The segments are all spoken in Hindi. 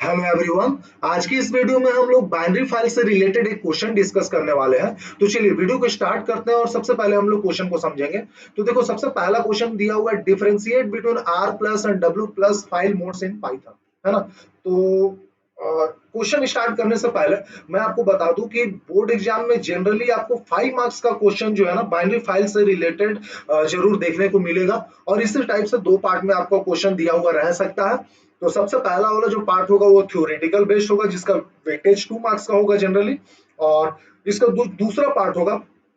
Hello everyone. आज की इस वीडियो में हम लोग बाइनरी फाइल से रिलेटेड एक क्वेश्चन डिस्कस करने वाले हैं। तो चलिए वीडियो को स्टार्ट करते हैं और सबसे पहले हम लोग क्वेश्चन को समझेंगे। तो देखो, सबसे पहला क्वेश्चन दिया हुआ है, differentiate between r plus and डब्ल्यू plus file modes in Python, है ना। तो क्वेश्चन स्टार्ट करने से पहले मैं आपको बता दूं कि बोर्ड एग्जाम में जनरली आपको 5 मार्क्स का क्वेश्चन जो है ना बाइनरी फाइल से रिलेटेड जरूर देखने को मिलेगा। और इसी टाइप से दो पार्ट में आपको क्वेश्चन दिया हुआ रह सकता है। तो सबसे पहला वाला जो पार्ट होगा वो थ्योरेटिकल बेस्ड होगा, जिसका वेटेज 2 मार्क्स का होगा जनरली। और इसका दूसरा पार्ट होगा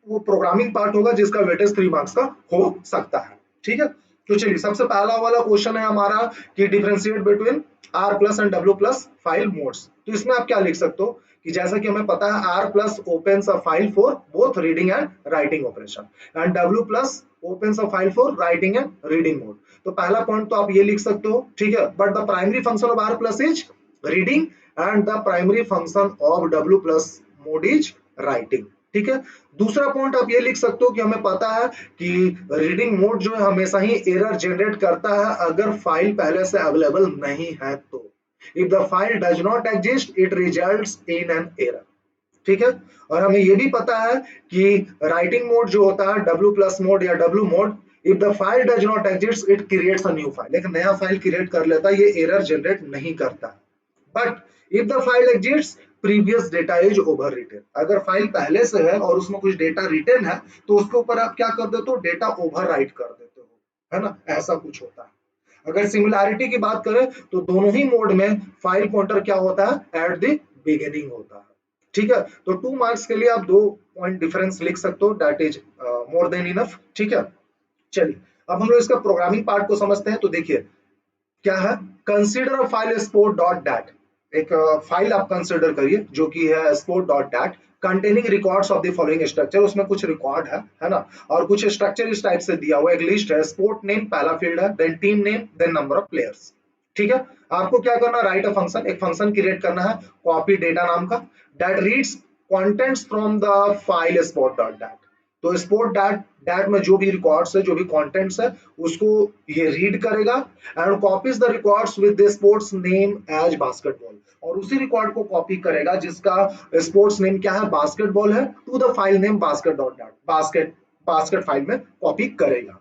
वो प्रोग्रामिंग पार्ट होगा, जिसका वेटेज 3 मार्क्स का हो सकता है। ठीक है। तो चलिए, सबसे पहला वाला क्वेश्चन है हमारा कि differentiate between r plus and डब्ल्यू प्लस फाइल मोड्स। तो इसमें आप क्या लिख सकते हो कि जैसा कि हमें पता है r plus opens a file for both reading and writing operation, and डब्ल्यू plus opens a file for writing and reading mode. तो पहला पॉइंट तो आप ये लिख सकते हो, ठीक है। But the primary function of r plus is reading and the primary function of डब्ल्यू प्लस मोड इज राइटिंग। ठीक है। दूसरा पॉइंट आप ये लिख सकते हो कि हमें पता है कि रीडिंग मोड जो है हमेशा ही एरर जनरेट करता है अगर फाइल पहले से अवेलेबल नहीं है तो। If the file does not exist it results in an error. ठीक है। और हमें ये भी पता है कि राइटिंग मोड जो होता है डब्ल्यू प्लस मोड या W mode, if the file does not exist it creates a new file, एक नया फाइल क्रिएट कर लेता है, ये एरर जनरेट नहीं करता। But if the file exist previous data is over written, अगर फाइल पहले से है और उसमें कुछ डेटा रिटेन है तो उसके ऊपर आप क्या कर देते हो, डेटा ओवर राइट कर देते हो, है ना। ऐसा कुछ होता है। अगर सिमिलैरिटी की बात करें तो दोनों ही मोड में फाइल पॉइंटर क्या होता है, एट द बिगिनिंग होता है। ठीक है। तो 2 मार्क्स के लिए आप 2 पॉइंट डिफरेंस लिख सकते हो, that is more than enough. ठीक है। चलिए, अब हम लोग इसका प्रोग्रामिंग पार्ट को समझते हैं। तो देखिए क्या है, consider a file sport dot that. एक फाइल आप कंसीडर करिए जो कि है sport dot that, containing records of the following structure. उसमें कुछ रिकॉर्ड है ना। और कुछ स्ट्रक्चर इस टाइप से दिया हुआ है, एक लिस्ट है, स्पोर्ट नेम पहला फील्ड है, then team name, then number of players. ठीक है। आपको क्या करना है, राइट अ फंक्शन, एक फंक्शन क्रिएट करना है कॉपी डेटा नाम का, that reads contents from the file sport dot dat. तो स्पोर्ट डैट डैट में जो भी रिकॉर्ड्स है, जो भी कंटेंट्स है, उसको ये रीड करेगा and copies the records with the sports name as basketball. और उसी रिकॉर्ड को कॉपी करेगा जिसका स्पोर्ट्स नेम क्या है, बास्केटबॉल है, to the file name basket dot dat, basket file में कॉपी करेगा।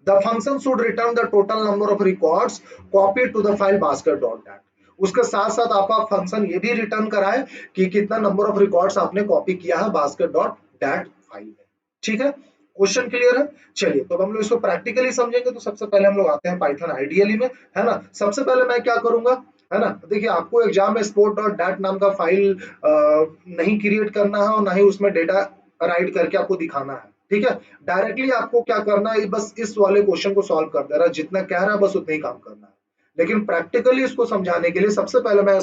The function should return the total number of records copy to the file basket dot dat. उसके साथ साथ आपका फंक्शन ये भी रिटर्न कराए कि कितना नंबर ऑफ रिकॉर्ड्स आपने कॉपी किया है बास्केट डॉट डैट फाइल में। ठीक है। क्वेश्चन क्लियर है। चलिए, तो हम लोग इसको प्रैक्टिकली समझेंगे। तो सबसे पहले हम लोग आते हैं पाइथन आइडियली में, है ना। सबसे पहले मैं क्या करूंगा, है ना। देखिए, आपको एग्जाम में स्पोर्ट डॉट डैट नाम का फाइल नहीं क्रिएट करना है और ना ही उसमें डेटा राइट करके आपको दिखाना है। ठीक है। डायरेक्टली आपको क्या करना है, बस इस वाले क्वेश्चन को सॉल्व कर दे रहा है, जितना कह रहा है बस उतना ही काम करना है। लेकिन प्रैक्टिकली इसको समझाने के लिए सबसे पहले मैं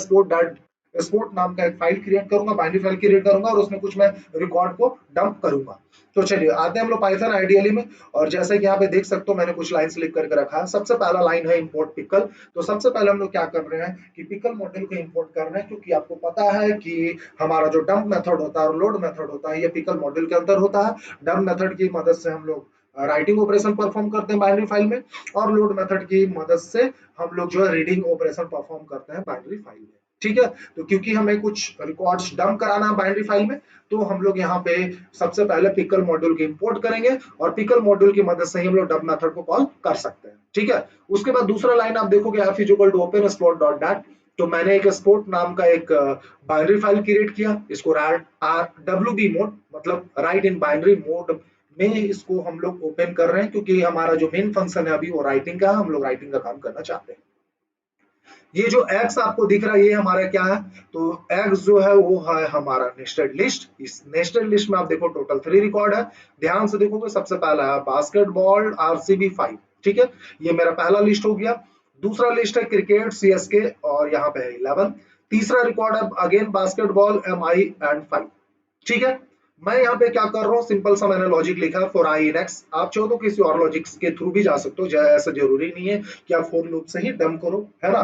स्पोर्ट नाम का एक फाइल क्रिएट करूंगा, बाइनरी फाइल क्रिएट करूंगा और उसमें कुछ मैं रिकॉर्ड को डंप करूंगा। तो चलिए आते हैं हम लोग पाइथन आइडियली में। और जैसे कि यहाँ पे देख सकते हो मैंने कुछ लाइंस लिख करके रखा है। सबसे पहला लाइन है इंपोर्ट पिकल। तो सबसे पहले हम लोग क्या कर रहे हैं कि पिकल मॉड्यूल को इंपोर्ट कर रहे हैं, क्योंकि आपको पता है कि हमारा जो डंप मेथड होता है और लोड मेथड होता है ये पिकल मॉड्यूल के अंदर होता है। डंप मेथड की मदद से हम लोग राइटिंग ऑपरेशन परफॉर्म करते हैं बाइनरी फाइल में, और लोड मेथड की मदद से हम लोग जो है रीडिंग ऑपरेशन परफॉर्म करते हैं बाइनरी फाइल में। ठीक है। तो क्योंकि हमें कुछ रिकॉर्ड्स डंप कराना है बाइनरी फाइल में, तो हम लोग यहाँ पे सबसे पहले पिकल मॉड्यूल की इंपोर्ट करेंगे और पिकल मॉड्यूल की मदद से ही हम लोग डंप मेथड को कॉल कर सकते हैं। ठीक है। उसके बाद दूसरा लाइन आप देखोगे f is equal to open sport dot dat. तो मैंने एक स्पोर्ट नाम का एक बाइनरी फाइल क्रिएट किया, इसको डब्ल्यूबी मोड मतलब राइट इन बाइनरी मोड में इसको हम लोग ओपन कर रहे हैं, क्योंकि हमारा जो मेन फंक्शन है अभी वो राइटिंग का है, हम लोग राइटिंग का काम करना चाहते हैं। ये जो एक्स आपको दिख रहा है ये हमारा क्या है, तो एक्स जो है वो है हमारा नेस्टेड लिस्ट। इस नेस्टेड लिस्ट में आप देखो टोटल 3 रिकॉर्ड है। ध्यान से देखोगे, सबसे पहला है बास्केटबॉल आरसीबी 5। ठीक है। ये मेरा पहला लिस्ट हो गया। दूसरा लिस्ट है क्रिकेट सीएसके और यहाँ पे है 11। तीसरा रिकॉर्ड है अगेन बास्केटबॉल एमआई एंड 5। ठीक है। मैं यहाँ पे क्या कर रहा हूँ, सिंपल सा मैंने लॉजिक लिखा है फॉर आई इन एक्स। आप चाहो तो किसी और लॉजिक के थ्रू भी जा सकते हो, ऐसा जरूरी नहीं है कि आप फॉर लूप से ही डम करो, है ना।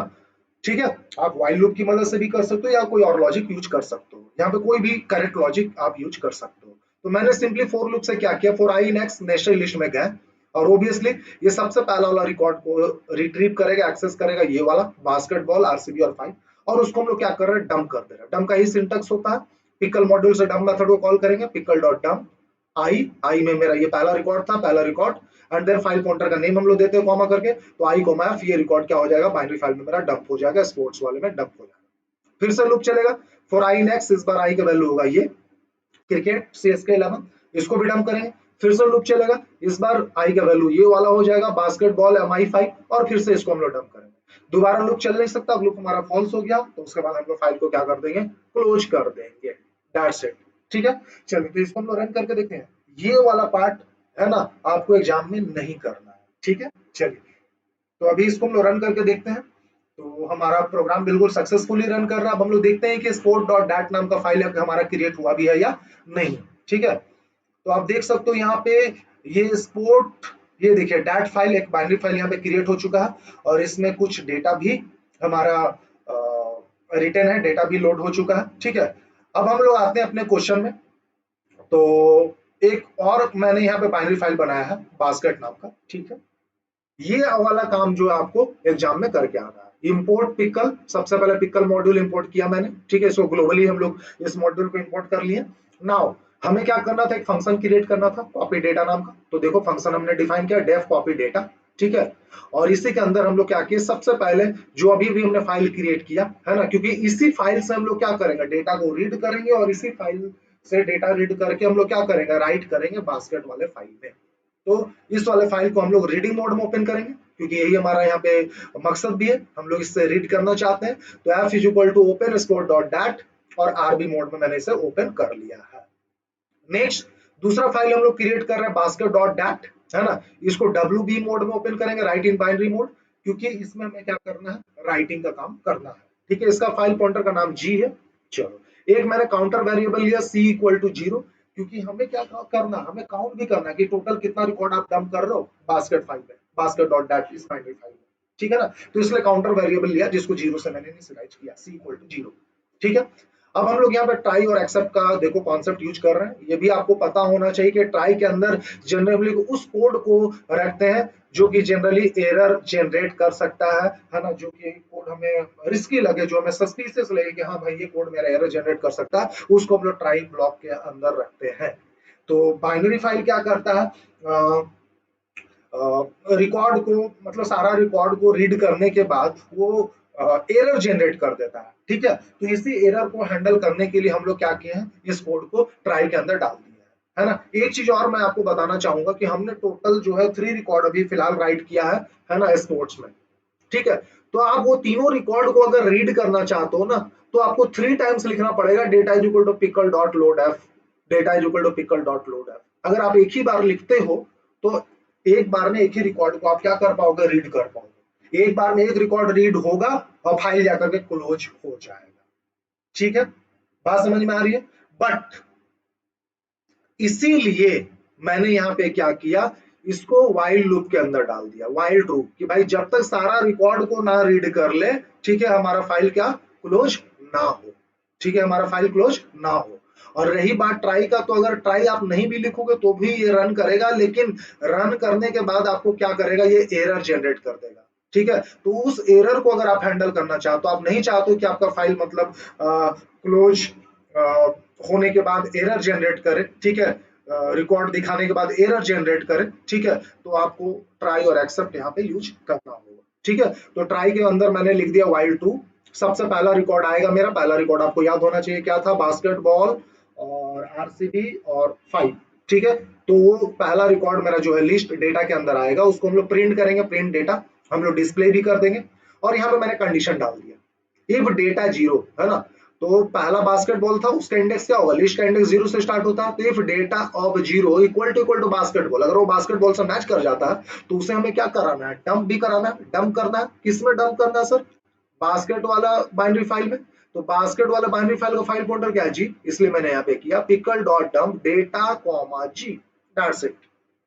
ठीक है। आप व्हाइल लूप की मदद से भी कर सकते हो या कोई और लॉजिक यूज कर सकते हो, यहाँ पे कोई भी करेक्ट लॉजिक आप यूज कर सकते हो। तो मैंने सिंपली फॉर लूप से क्या किया, for I in x nested list में गए और ऑब्वियसली ये सबसे पहला वाला रिकॉर्ड को रिट्रीव करेगा, एक्सेस करेगा, ये वाला बास्केटबॉल आरसीबी और 5। और उसको हम लोग क्या कर रहे हैं, डंप कर दे रहे हैं। डंप का ही सिंटेक्स होता है, पिकल मॉड्यूल से डंप मेथड को कॉल करेंगे, पिकल डॉट डंप आई में मेरा ये पहला रिकॉर्ड था, पहला record, and then file counter का नेम हम लोग देते हैं कॉमा करके, तो आई कॉमा एफ, ये रिकॉर्ड क्या हो जाएगा, बाइनरी फाइल में मेरा डंप हो जाएगा, स्पोर्ट्स वाले में डंप हो जाएगा। फिर से लूप चलेगा फॉर आई नेक्स्ट, इस बार आई का वैल्यू होगा ये क्रिकेट CSK11, इसको भी डंप करेंगे। फिर से लूप चलेगा, इस बार आई का वैल्यू ये वाला हो जाएगा, बास्केटबॉल MI5, और फिर से इसको हम लोग डंप करेंगे। दोबारा लूप चल नहीं सकता, लूप हमारा फॉल्स हो गया, तो उसके बाद हम लोग फाइल को क्या कर देंगे, क्लोज कर देंगे, दैट्स इट। ठीक है, चलिए तो इसको हम लोग रन करके देखते हैं। ये वाला पार्ट है ना, आपको एग्जाम में नहीं करना है, ठीक है। चलिए तो अभी इसको हम लोग रन करके देखते हैं। तो हमारा प्रोग्राम बिल्कुल सक्सेसफुली रन कर रहा है। अब हम लोग देखते हैं कि sport.dat नाम का फाइल हमारा क्रिएट हुआ भी है या नहीं, ठीक है। तो आप देख सकते हो यहाँ पे ये स्पोर्ट, ये देखिए डैट फाइल, एक बाइनरी फाइल यहाँ पे क्रिएट हो चुका है, और इसमें कुछ डेटा भी हमारा रिटर्न है, डेटा भी लोड हो चुका है, ठीक है। अब हम लोग आते हैं अपने क्वेश्चन में। तो एक और मैंने यहाँ पे बाइनरी फाइल बनाया है बास्केट नाम का, ठीक है। ये वाला काम जो है आपको एग्जाम में करके आना है। इंपोर्ट पिकल, सबसे पहले पिकल मॉड्यूल इंपोर्ट किया मैंने, ठीक है। सो ग्लोबली हम लोग इस मॉड्यूल को इंपोर्ट कर लिए। नाउ हमें क्या करना था, एक फंक्शन क्रिएट करना था कॉपी डेटा नाम का। तो देखो फंक्शन हमने डिफाइन किया डेफ कॉपी डेटा, ठीक है। और इसी के अंदर हम लोग क्या किए, सबसे पहले जो अभी भी हमने फाइल क्रिएट किया है ना, क्योंकि इसी फाइल से हम लोग क्या करेंगे, डेटा को रीड करेंगे, और इसी फाइल से डेटा रीड करके हम लोग क्या करेंगे, राइट करेंगे बास्केट वाले फाइल में। तो इस वाले फाइल को हम लोग रीडिंग मोड में ओपन करेंगे, क्योंकि यही हमारा यहाँ पे मकसद भी है, हम लोग इससे रीड करना चाहते हैं। तो f is equal to open sport dot dat, और आरबी मोड में मैंने इसे ओपन कर लिया है। नेक्स्ट दूसरा फाइल हम लोग क्रिएट कर रहे हैं बास्केट डॉट डैट, है ना। इसको WB मोड में ओपन करेंगे, राइट इन बाइनरी मोड, क्योंकि इसमें हमें क्या करना है, राइटिंग का काम करना है, ठीक है। इसका फाइल काउंटर का नाम G है। चलो एक मैंने काउंटर वेरिएबल लिया C इक्वल टू 0, क्योंकि हमें क्या करना, हमें काउंट भी करना है कि टोटल कितना रिकॉर्ड आप डंप कर रहे हो बास्केट फाइल में, बास्केट डॉट डैट इस बाइनरी फाइल में, ठीक है ना। तो इसलिए काउंटर वेरिएबल लिया जिसको 0 से मैंने इनिशियलाइज किया, C इक्वल टू 0, ठीक है। अब हम लोग यहाँ पे ट्राई और एक्सेप्ट का देखो कॉन्सेप्ट यूज कर रहे हैं। ये भी आपको पता होना चाहिए कि ट्राई के अंदर जनरली उस कोड को रखते हैं जो कि जनरली एरर जनरेट कर सकता है ना, जो कि कोड हमें रिस्की लगे, जो हमें सस्पिशियस लगे कि हाँ भाई ये कोड मेरा एरर जनरेट कर सकता है, उसको हम लोग ट्राई ब्लॉक के अंदर रखते हैं। तो बाइनरी फाइल क्या करता है, रिकॉर्ड को, मतलब सारा रिकॉर्ड को रीड करने के बाद वो एरर जनरेट कर देता है, ठीक है। तो इसी एरर को हैंडल करने के लिए हम लोग क्या किए हैं, इस कोड को ट्राई के अंदर डाल दिया है ना। एक चीज और मैं आपको बताना चाहूंगा कि हमने टोटल जो है 3 रिकॉर्ड अभी फिलहाल राइट किया है ना, स्पोर्ट्स में, ठीक है। तो आप वो तीनों रिकॉर्ड को अगर रीड करना चाहते हो ना, तो आपको 3 टाइम्स लिखना पड़ेगा data is equal to pickle dot load f, data is equal to pickle dot load f. अगर आप एक ही बार लिखते हो तो एक बार में एक ही रिकॉर्ड को आप क्या कर पाओगे, रीड कर पाओगे। एक बार में एक रिकॉर्ड रीड होगा और फाइल जाकर के क्लोज हो जाएगा, ठीक है। बात समझ में आ रही है। बट इसीलिए मैंने यहाँ पे क्या किया, इसको वाइल लूप के अंदर डाल दिया, वाइल ट्रू, कि भाई जब तक सारा रिकॉर्ड को ना रीड कर ले, ठीक है, हमारा फाइल क्या क्लोज ना हो, ठीक है, हमारा फाइल क्लोज ना हो। और रही बात ट्राई का, तो अगर ट्राई आप नहीं भी लिखोगे तो भी ये रन करेगा, लेकिन रन करने के बाद आपको क्या करेगा, ये एरर जनरेट कर देगा, ठीक है। तो उस एरर को अगर आप हैंडल करना चाहते हो, आप नहीं चाहते हो कि आपका फाइल मतलब क्लोज होने के बाद एरर जनरेट करे, ठीक है, रिकॉर्ड दिखाने के बाद एरर जनरेट करे, ठीक है, तो आपको ट्राई और एक्सेप्ट यहाँ पे यूज करना होगा, ठीक है। तो ट्राई के अंदर मैंने लिख दिया वाइल टू, सबसे पहला रिकॉर्ड आएगा मेरा, पहला रिकॉर्ड आपको याद होना चाहिए क्या था, बास्केटबॉल और RCB और 5, ठीक है। तो वो पहला रिकॉर्ड मेरा जो है लिस्ट डेटा के अंदर आएगा, उसको हम लोग प्रिंट करेंगे, प्रिंट डेटा हम लोग डिस्प्ले भी कर देंगे। और यहाँ पे मैंने कंडीशन डाल दिया इफ डेटा 0, है ना। तो पहला बास्केटबॉल था, उसका इंडेक्स क्या होगा, लिस्ट का इंडेक्स 0 से स्टार्ट होता है। तो if data of 0 equal to basketball, अगर वो बास्केटबॉल से मैच कर जाता है तो उसे हमें क्या कराना है, डंप भी कराना है। डंप करना है, किसमें डंप करना है सर, बास्केट वाला बाइनरी फाइल में। तो बास्केट वाला बाइनरी फाइल का फाइल पॉइंटर क्या है, G, इसलिए मैंने यहाँ पे किया pickle dot dump data comma G, that's it,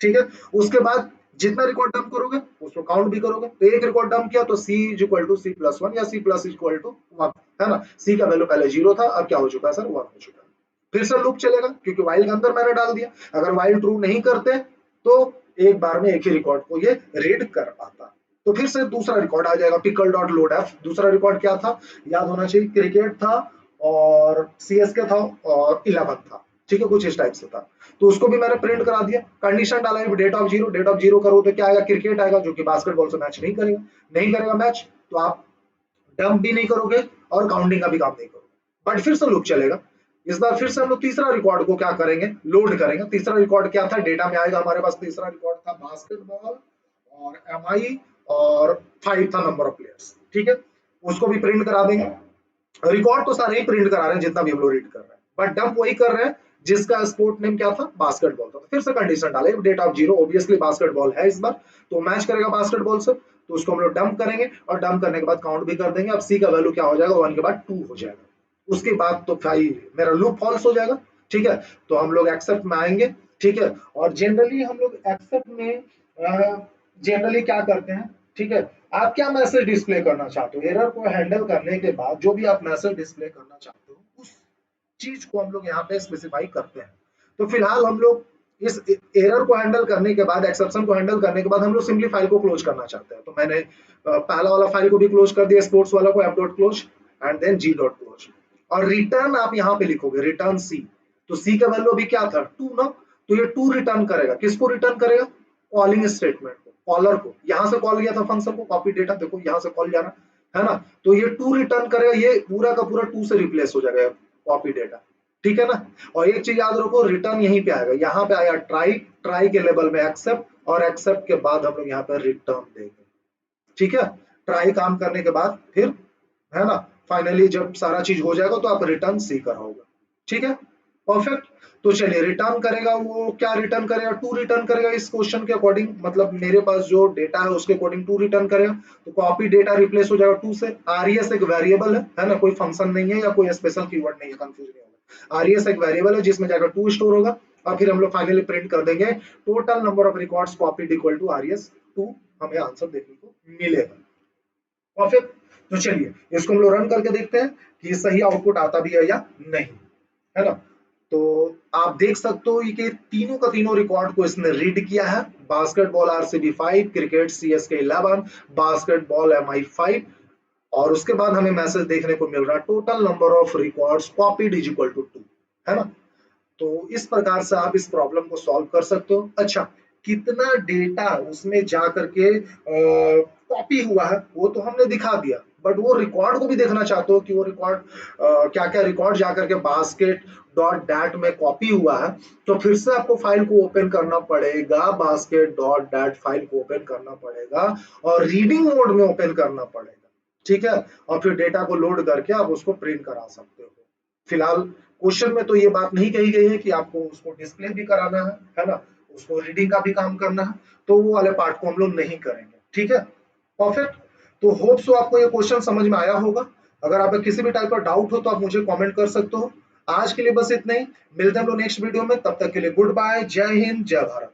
ठीक है। उसके बाद जितना रिकॉर्ड डंप करोगे उसको काउंट भी करोगे। तो एक रिकॉर्ड डंप किया तो C इक्वल टू C+1 या C प्लस इक्वल टू 1, है ना। C का वैल्यू पहले 0 था, अब क्या हो चुका है सर, 1 हो चुका है। फिर से लूप चलेगा, क्योंकि वाइल के अंदर मैंने डाल दिया। अगर वाइल ट्रू नहीं करते तो एक बार में एक ही रिकॉर्ड को ये रीड कर पाता। तो फिर से दूसरा रिकॉर्ड आ जाएगा पिकल डॉट लोड एफ। दूसरा रिकॉर्ड क्या था, याद होना चाहिए, क्रिकेट था और सीएसके था और 11 था, ठीक है, कुछ इस टाइप से था। तो उसको भी मैंने प्रिंट करा दिया, कंडीशन डाला है data of zero, data of zero करो तो क्या आएगा, क्रिकेट आएगा, जो कि बास्केटबॉल से मैच नहीं करेगा मैच, तो आप डंप भी नहीं करोगे और काउंटिंग का भी काम नहीं करोगे, बट फिर से लूप चलेगा। इस बार फिर से हम लोग तीसरा रिकॉर्ड को क्या करेंगे, लोड करेंगे। तीसरा रिकॉर्ड क्या था, डेटा में आएगा हमारे पास, तीसरा रिकॉर्ड था बास्केटबॉल और एमआई और 5 था नंबर ऑफ प्लेयर्स, ठीक है, उसको भी प्रिंट करा देंगे। रिकॉर्ड तो सारे ही प्रिंट करा रहे हैं जितना भी हम लोग रीड कर रहे हैं, बट डंप वही कर रहे हैं जिसका स्पोर्ट नेम क्या था, बास्केटबॉल था। तो फिर से कंडीशन डाले data of zero, obviously basketball है इस बार, तो मैच करेगा बास्केटबॉल से, तो उसको हम लोग डंप करेंगे और डंप करने के बाद काउंट भी कर देंगे। अब सी का वैल्यू क्या हो जाएगा, 1 के बाद 2 हो जाएगा, उसके बाद तो भाई मेरा लूप फॉल्स हो जाएगा, ठीक है। तो हम लोग एक्सेप्ट में आएंगे, ठीक है, और जनरली हम लोग एक्सेप्ट में जनरली क्या करते हैं, ठीक है, आप क्या मैसेज डिस्प्ले करना चाहते हो, एरर को हैंडल करने के बाद जो भी आप मैसेज डिस्प्ले करना चाहते हो उस चीज को हम लोग यहाँ पे स्पेसिफाई करते हैं। तो फिलहाल हम लोग इस एरर को हैंडल करने के बाद, एक्सेप्शन को हैंडल करने के बाद हम लोग सिंपली फाइल को क्लोज करना चाहते हैं। तो मैंने पहला वाला फाइल को भी क्लोज कर दिया, स्पोर्ट्स वाला को, f dot close and then g dot close, और रिटर्न आप यहाँ पे लिखोगे रिटर्न सी। तो सी का वैल्यू अभी क्या था, 2 ना, तो ये 2 रिटर्न करेगा, किसको रिटर्न करेगा, कॉलिंग स्टेटमेंट को, कॉलर को, यहाँ से कॉल गया था फंक्शन को, कॉपी डेटा देखो यहाँ से कॉल जाना है ना, तो ये 2 रिटर्न करेगा, ये पूरा का पूरा 2 से रिप्लेस हो जाएगा कॉपी डेटा, ठीक है ना। और एक चीज याद रखो, रिटर्न यहीं पे आएगा, यहाँ पे आया ट्राई, ट्राई के लेवल में एक्सेप्ट, और एक्सेप्ट के बाद हम लोग यहाँ पे रिटर्न देंगे, ठीक है। ट्राई काम करने के बाद फिर, है ना, फाइनली जब सारा चीज हो जाएगा तो आप रिटर्न सी कराओगे, ठीक है, परफेक्ट। तो चलिए रिटर्न करेगा, वो क्या रिटर्न करेगा, 2 रिटर्न करेगा इस क्वेश्चन के अकॉर्डिंग, मतलब मेरे पास जो डेटा है उसके अकॉर्डिंग 2 रिटर्न करेगा। तो कॉपी डेटा रिप्लेस हो जाएगा 2 से, आरईएस एक वेरिएबल है ना, कोई फंक्शन नहीं है या कोई स्पेशल कीवर्ड नहीं है, कंफ्यूज नहीं होगा, आरईएस एक वेरिएबल है जिसमें जाकर 2 स्टोर होगा, और फिर हम लोग फाइनली प्रिंट कर देंगे total number of records copied equal to res 2, हमें आंसर देखने को मिलेगा, परफेक्ट। तो चलिए इसको हम लोग रन करके देखते हैं कि सही आउटपुट आता भी है या नहीं, है ना। तो आप देख सकते हो कि तीनों का तीनों रिकॉर्ड को इसने रीड किया है, basketball RCB 5, cricket CSK 11, basketball MI 5, और उसके बाद हमें मैसेज देखने को मिल रहा है total number of records copied is equal to 2, है ना। तो इस प्रकार से आप इस प्रॉब्लम को सॉल्व कर सकते हो। अच्छा, कितना डेटा उसमें जा करके कॉपी हुआ है वो तो हमने दिखा दिया, बट वो रिकॉर्ड को भी देखना चाहते हो कि वो रिकॉर्ड क्या क्या रिकॉर्ड जा करके बास्केट डॉट डैट में कॉपी हुआ है, तो फिर से आपको फाइल को ओपन करना पड़ेगा, बास्केट डॉट डैट फाइल को ओपन करना पड़ेगा और रीडिंग मोड में ओपन करना पड़ेगा, ठीक है, और फिर डेटा को लोड करके आप उसको प्रिंट करा सकते हो। फिलहाल क्वेश्चन में तो ये बात नहीं कही गई है कि आपको उसको डिस्प्ले भी कराना है ना, उसको रीडिंग का भी काम करना है, तो वो वाले पार्ट को हम लोग नहीं करेंगे, ठीक है, परफेक्ट। तो होप सो आपको ये क्वेश्चन समझ में आया होगा। अगर आप किसी भी टाइप का डाउट हो तो आप मुझे कमेंट कर सकते हो। आज के लिए बस इतना ही, मिलते हैं हम लोग नेक्स्ट वीडियो में, तब तक के लिए गुड बाय, जय हिंद, जय भारत।